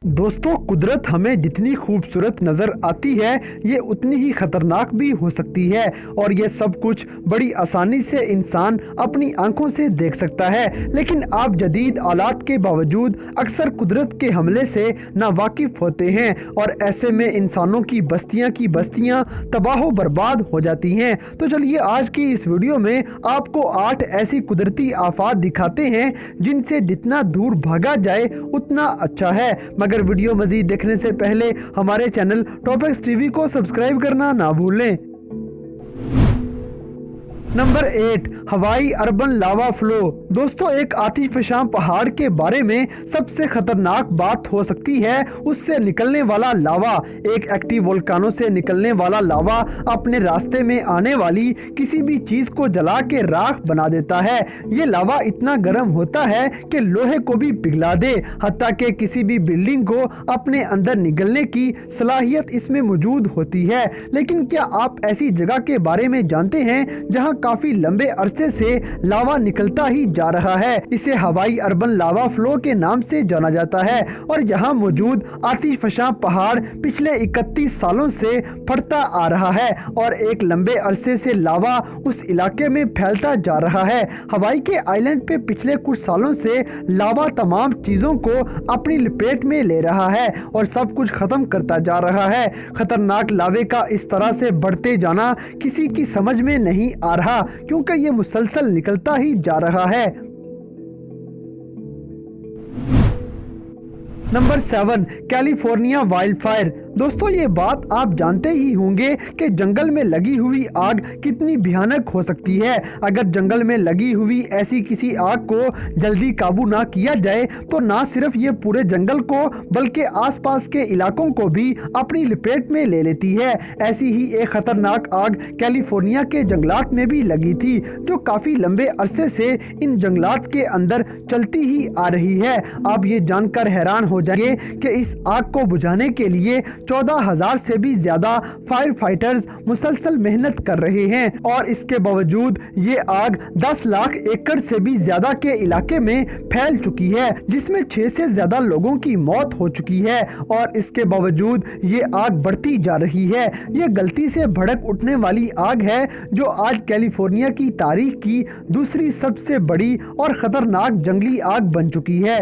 दोस्तों, कुदरत हमें जितनी खूबसूरत नज़र आती है ये उतनी ही ख़तरनाक भी हो सकती है और ये सब कुछ बड़ी आसानी से इंसान अपनी आंखों से देख सकता है। लेकिन आप जदीद आलात के बावजूद अक्सर कुदरत के हमले से नावाकिफ़ होते हैं और ऐसे में इंसानों की बस्तियां तबाह बर्बाद हो जाती हैं। तो चलिए आज की इस वीडियो में आपको 8 ऐसी कुदरती आफात दिखाते हैं जिनसे जितना दूर भागा जाए उतना अच्छा है। मगर वीडियो मज़ीद देखने से पहले हमारे चैनल टॉपिक्स टीवी को सब्सक्राइब करना ना भूलें। नंबर 8, हवाई अर्बन लावा फ्लो। दोस्तों, एक आतिशफ़शां पहाड़ के बारे में सबसे खतरनाक बात हो सकती है उससे निकलने वाला लावा। एक एक्टिव वोल्कानो से निकलने वाला लावा अपने रास्ते में आने वाली किसी भी चीज को जला के राख बना देता है। ये लावा इतना गर्म होता है कि लोहे को भी पिघला दे, हत्ता कि किसी भी बिल्डिंग को अपने अंदर निगलने की सलाहियत इसमें मौजूद होती है। लेकिन क्या आप ऐसी जगह के बारे में जानते हैं जहां काफी लंबे अरसे से लावा निकलता ही जा रहा है? इसे हवाई अर्बन लावा फ्लो के नाम से जाना जाता है और यहाँ मौजूद आतिशफ़शां पहाड़ पिछले 31 सालों से फटता आ रहा है और एक लंबे अरसे से लावा उस इलाके में फैलता जा रहा है। हवाई के आइलैंड पे पिछले कुछ सालों से लावा तमाम चीजों को अपनी लपेट में ले रहा है और सब कुछ खत्म करता जा रहा है। खतरनाक लावे का इस तरह से बढ़ते जाना किसी की समझ में नहीं आ रहा क्योंकि ये मुसलसल निकलता ही जा रहा है। Number 7, California wild fire. दोस्तों, ये बात आप जानते ही होंगे कि जंगल में लगी हुई आग कितनी भयानक हो सकती है। अगर जंगल में लगी हुई ऐसी किसी आग को जल्दी काबू ना किया जाए तो ना सिर्फ ये पूरे जंगल को बल्कि आसपास के इलाकों को भी अपनी लपेट में ले लेती है। ऐसी ही एक खतरनाक आग कैलिफोर्निया के जंगलात में भी लगी थी जो काफी लंबे अरसे से इन जंगलात के अंदर चलती ही आ रही है। आप ये जानकर हैरान हो जाएंगे कि इस आग को बुझाने के लिए 14,000 से भी ज्यादा फायर फाइटर्स मुसलसल मेहनत कर रहे हैं और इसके बावजूद ये आग 10 लाख एकड़ से भी ज्यादा के इलाके में फैल चुकी है, जिसमें 6 से ज्यादा लोगों की मौत हो चुकी है और इसके बावजूद ये आग बढ़ती जा रही है। ये गलती से भड़क उठने वाली आग है जो आज कैलिफोर्निया की तारीख की दूसरी सबसे बड़ी और खतरनाक जंगली आग बन चुकी है।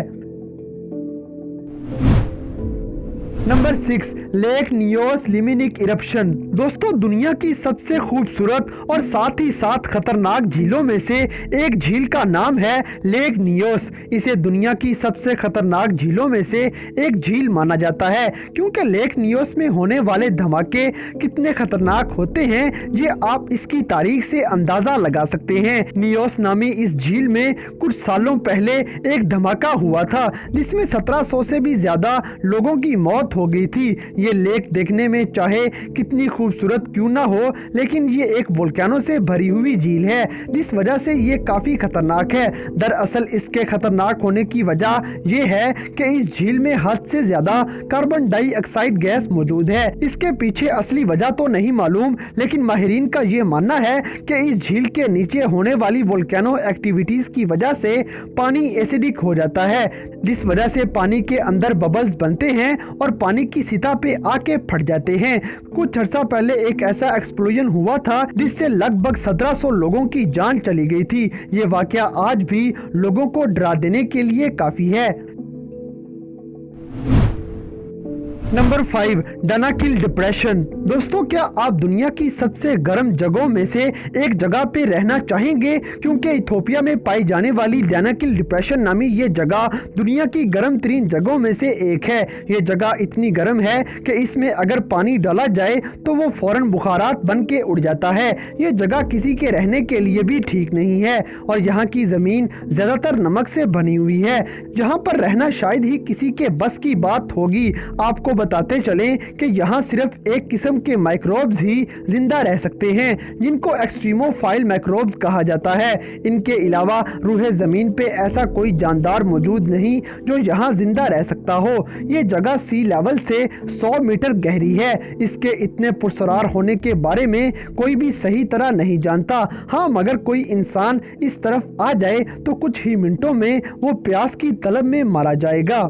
Number 6, lake Nyos limnic eruption. दोस्तों, दुनिया की सबसे खूबसूरत और साथ ही साथ खतरनाक झीलों में से एक झील का नाम है लेक नियोस। इसे दुनिया की सबसे खतरनाक झीलों में से एक झील माना जाता है क्योंकि लेक नियोस में होने वाले धमाके कितने खतरनाक होते हैं ये आप इसकी तारीख से अंदाजा लगा सकते हैं। नियोस नामी इस झील में कुछ सालों पहले एक धमाका हुआ था जिसमें 1700 से भी ज्यादा लोगों की मौत हो गई थी। ये लेक देखने में चाहे कितनी खूबसूरत क्यों ना हो, लेकिन ये एक वोल्केनो से भरी हुई झील है जिस वजह से ये काफी खतरनाक है। दरअसल इसके खतरनाक होने की वजह ये है कि इस झील में हद से ज्यादा कार्बन डाइऑक्साइड गैस मौजूद है। इसके पीछे असली वजह तो नहीं मालूम, लेकिन माहिरीन का ये मानना है कि इस झील के नीचे होने वाली वोल्केनो एक्टिविटीज की वजह से पानी एसिडिक हो जाता है, जिस वजह से पानी के अंदर बबल्स बनते हैं और पानी की सतह पे आके फट जाते हैं। कुछ अर्सा पहले एक ऐसा एक्सप्लोजन हुआ था जिससे लगभग 1700 लोगों की जान चली गई थी। ये वाकया आज भी लोगों को डरा देने के लिए काफी है। Number 5, Danakil depression. दोस्तों, क्या आप दुनिया की सबसे गर्म जगहों में से एक जगह पे रहना चाहेंगे? क्योंकि इथोपिया में पाई जाने वाली डनाकिल डिप्रेशन नामी ये जगह दुनिया की गर्म तरीन जगहों में से एक है। ये जगह इतनी गर्म है कि इसमें अगर पानी डाला जाए तो वो फौरन बुखारात बन के उड़ जाता है। ये जगह किसी के रहने के लिए भी ठीक नहीं है और यहाँ की जमीन ज्यादातर नमक से बनी हुई है, जहाँ पर रहना शायद ही किसी के बस की बात होगी। आपको बताते चलें कि यहाँ सिर्फ एक किस्म के माइक्रोब्स ही जिंदा रह सकते हैं जिनको एक्सट्रीमोफाइल माइक्रोब्स कहा जाता है। इनके अलावा रूहे ज़मीन पे ऐसा कोई जानदार मौजूद नहीं जो यहाँ जिंदा रह सकता हो। ये जगह सी लेवल से 100 मीटर गहरी है। इसके इतने पुरस्कार होने के बारे में कोई भी सही तरह नहीं जानता। हाँ, मगर कोई इंसान इस तरफ आ जाए तो कुछ ही मिनटों में वो प्यास की तलब में मारा जाएगा।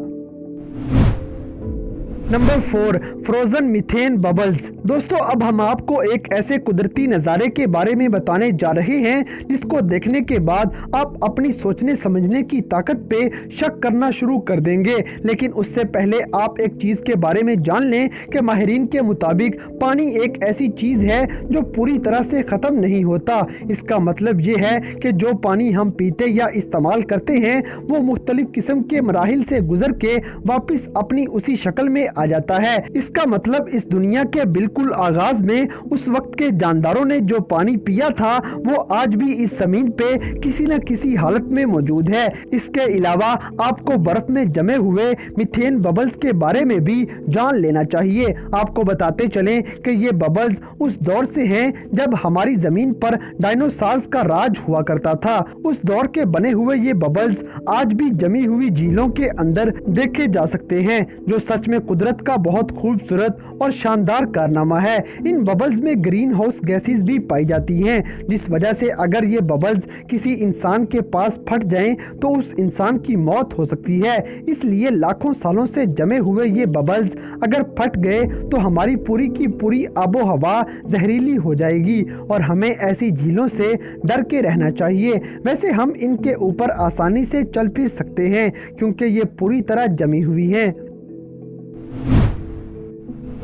Number 4, frozen methane bubbles. दोस्तों अब हम आपको एक ऐसे कुदरती नज़ारे के बारे में बताने जा रहे हैं जिसको देखने के बाद आप अपनी सोचने समझने की ताकत पे शक करना शुरू कर देंगे। लेकिन उससे पहले आप एक चीज़ के बारे में जान लें कि माहिरीन के मुताबिक पानी एक ऐसी चीज़ है जो पूरी तरह से ख़त्म नहीं होता। इसका मतलब ये है कि जो पानी हम पीते या इस्तेमाल करते हैं वो मुख्तलिफ किस्म के मराहिल से गुजर के वापस अपनी उसी शक्ल में आ जाता है। इसका मतलब इस दुनिया के बिल्कुल आगाज में उस वक्त के जानदारों ने जो पानी पिया था वो आज भी इस जमीन पे किसी न किसी हालत में मौजूद है। इसके अलावा आपको बर्फ में जमे हुए मीथेन बबल्स के बारे में भी जान लेना चाहिए। आपको बताते चलें कि ये बबल्स उस दौर से हैं जब हमारी जमीन पर डायनासोर्स का राज हुआ करता था। उस दौर के बने हुए ये बबल्स आज भी जमी हुई झीलों के अंदर देखे जा सकते हैं, जो सच में कुदरत का बहुत खूबसूरत और शानदार कारनामा है। इन बबल्स में ग्रीन हाउस गैसेस भी पाई जाती हैं, जिस वजह से अगर ये बबल्स किसी इंसान के पास फट जाएं तो उस इंसान की मौत हो सकती है। इसलिए लाखों सालों से जमे हुए ये बबल्स अगर फट गए तो हमारी पूरी की पूरी आबो हवा जहरीली हो जाएगी और हमें ऐसी झीलों से डर के रहना चाहिए। वैसे हम इनके ऊपर आसानी से चल फिर सकते हैं क्योंकि ये पूरी तरह जमी हुई हैं।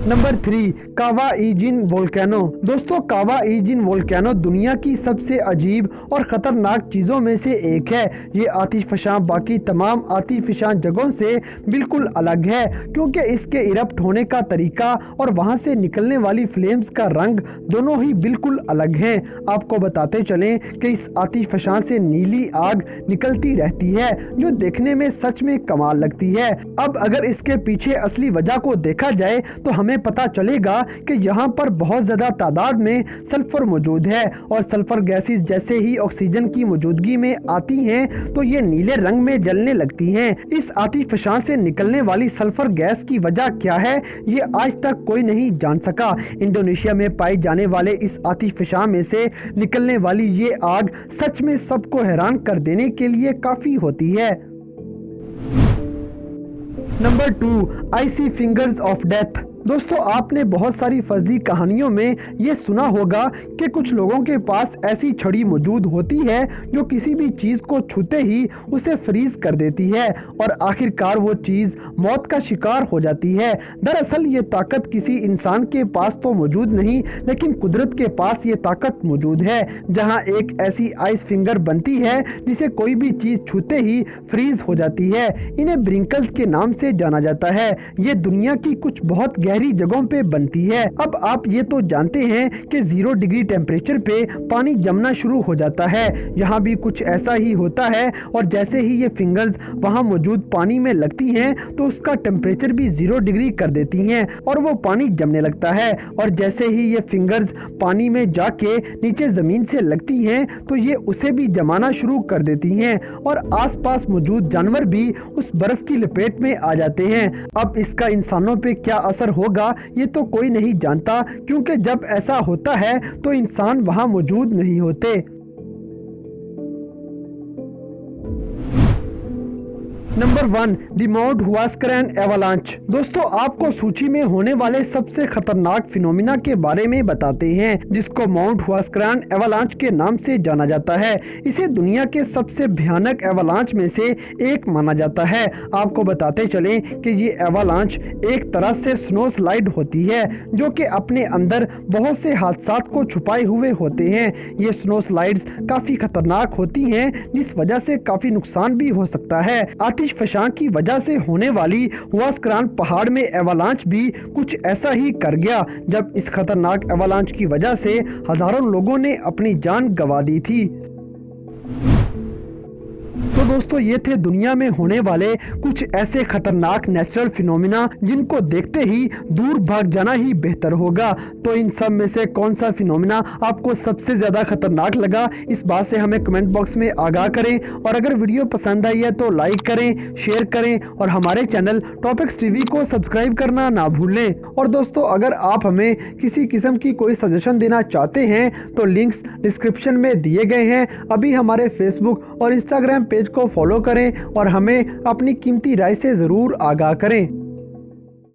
नंबर 3, कावा ईजिन वोल्केनो। दोस्तों कावा ईजिन वोल्केनो दुनिया की सबसे अजीब और ख़तरनाक चीज़ों में से एक है। ये आतिशफ़शां बाकी तमाम आतिशफ़शां जगहों से बिल्कुल अलग है क्योंकि इसके इरप्ट होने का तरीका और वहाँ से निकलने वाली फ्लेम्स का रंग दोनों ही बिल्कुल अलग हैं। आपको बताते चलें कि इस आतिशफ़शां से नीली आग निकलती रहती है जो देखने में सच में कमाल लगती है। अब अगर इसके पीछे असली वजह को देखा जाए तो हमें पता चलेगा कि यहाँ पर बहुत ज्यादा तादाद में सल्फर मौजूद है और सल्फर गैसेस जैसे ही ऑक्सीजन की मौजूदगी में आती हैं तो ये नीले रंग में जलने लगती हैं। इस आतिशफ़शां से निकलने वाली सल्फर गैस की वजह क्या है ये आज तक कोई नहीं जान सका। इंडोनेशिया में पाए जाने वाले इस आतिशफ़शां में से निकलने वाली ये आग सच में सबको हैरान कर देने के लिए काफी होती है। Number 2, icy fingers of death. दोस्तों आपने बहुत सारी फर्जी कहानियों में ये सुना होगा कि कुछ लोगों के पास ऐसी छड़ी मौजूद होती है जो किसी भी चीज़ को छूते ही उसे फ्रीज कर देती है और आखिरकार वो चीज़ मौत का शिकार हो जाती है। दरअसल ये ताकत किसी इंसान के पास तो मौजूद नहीं लेकिन कुदरत के पास ये ताकत मौजूद है जहाँ एक ऐसी आइस फिंगर बनती है जिसे कोई भी चीज़ छूते ही फ्रीज हो जाती है। इन्हें ब्रिंकल्स के नाम से जाना जाता है। ये दुनिया की कुछ बहुत गहरी जगहों पे बनती है। अब आप ये तो जानते हैं कि 0 डिग्री टेम्परेचर पे पानी जमना शुरू हो जाता है। यहाँ भी कुछ ऐसा ही होता है और जैसे ही ये फिंगर्स वहाँ मौजूद पानी में लगती हैं तो उसका टेम्परेचर भी 0 डिग्री कर देती हैं और वो पानी जमने लगता है। और जैसे ही ये फिंगर्स पानी में जाके नीचे जमीन से लगती हैं तो ये उसे भी जमाना शुरू कर देती हैं और आसपास मौजूद जानवर भी उस बर्फ की लपेट में आ जाते हैं। अब इसका इंसानों पे क्या असर होगा ये तो कोई नहीं जानता क्योंकि जब ऐसा होता है तो इंसान वहां मौजूद नहीं होते। Number 1, the Mount Huascaran avalanche. दोस्तों आपको सूची में होने वाले सबसे खतरनाक फिनोमिना के बारे में बताते हैं जिसको माउंट हुआस्करैन एवालांच के नाम से जाना जाता है। इसे दुनिया के सबसे भयानक एवालांच में से एक माना जाता है। आपको बताते चलें कि ये एवालांच एक तरह से स्नो स्लाइड होती है जो कि अपने अंदर बहुत से हादसात को छुपाए हुए होते हैं। ये स्नो स्लाइड्स काफी खतरनाक होती हैं जिस वजह से काफी नुकसान भी हो सकता है। आतिशफ़शां की वजह से होने वाली हुआस्करैन पहाड़ में एवालांच भी कुछ ऐसा ही कर गया जब इस खतरनाक एवालांच की वजह से हजारों लोगों ने अपनी जान गंवा दी थी। तो दोस्तों ये थे दुनिया में होने वाले कुछ ऐसे खतरनाक नेचुरल फिनोमिना जिनको देखते ही दूर भाग जाना ही बेहतर होगा। तो इन सब में से कौन सा फिनोमिना आपको सबसे ज़्यादा खतरनाक लगा इस बात से हमें कमेंट बॉक्स में आगाह करें और अगर वीडियो पसंद आई है तो लाइक करें, शेयर करें और हमारे चैनल टॉपिक्स टीवी को सब्सक्राइब करना ना भूलें। और दोस्तों अगर आप हमें किसी किस्म की कोई सजेशन देना चाहते हैं तो लिंक्स डिस्क्रिप्शन में दिए गए हैं। अभी हमारे फेसबुक और इंस्टाग्राम पेज को फॉलो करें और हमें अपनी कीमती राय से ज़रूर आगाह करें।